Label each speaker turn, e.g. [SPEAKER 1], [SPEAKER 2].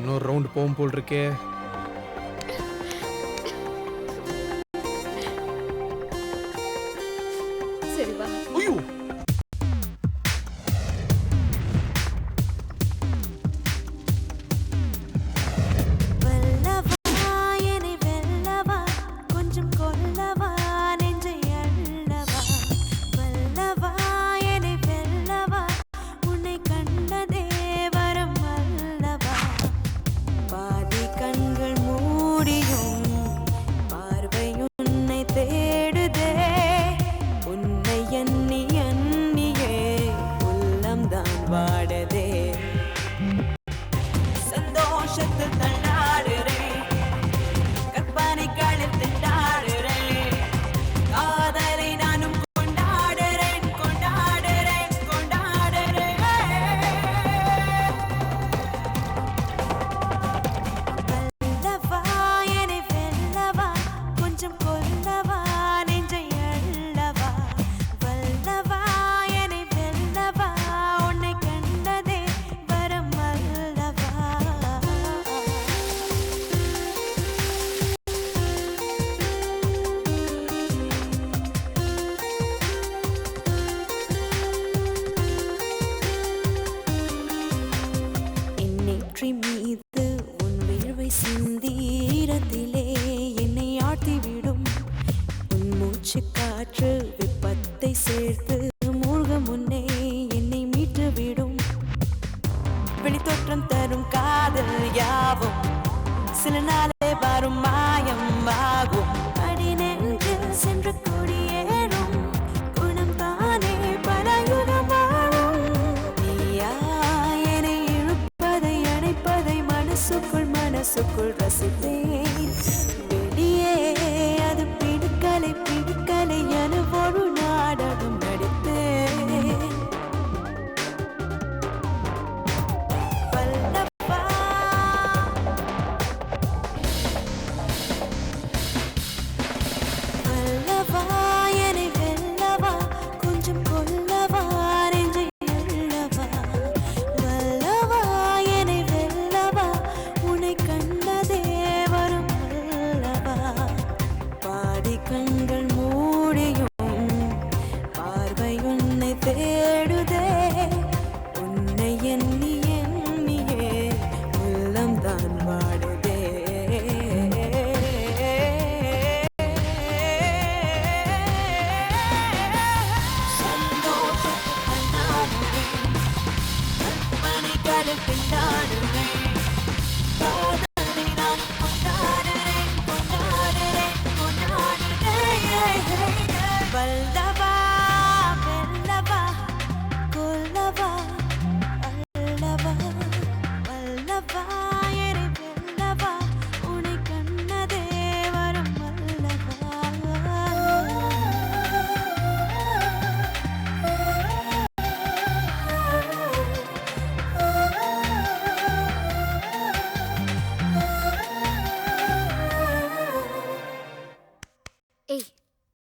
[SPEAKER 1] இன்னொரு ரவுண்ட் போகும் போல் இருக்கே.
[SPEAKER 2] சரி வா.
[SPEAKER 1] ஐயோ
[SPEAKER 3] மீது உன் வேர்வை சிந்தீரத்திலே என்னை ஆட்டிவிடும் உன் மூச்சு காற்று வெப்பத்தை சேர்த்து மூழ்க முன்னே என்னை மீட்டுவிடும். வெளித்தோற்றம் தரும் காதல் யாவும் சில நாளே வரும் மாயம் ஆகும். அடி நெஞ்சில் சென்று கொடியேறும் குணம் தானே பல யுகம் வாழும். நீயா என்னை இழுப்பதை அணைப்பதை மனசுக்குள் ரசித்தேன்.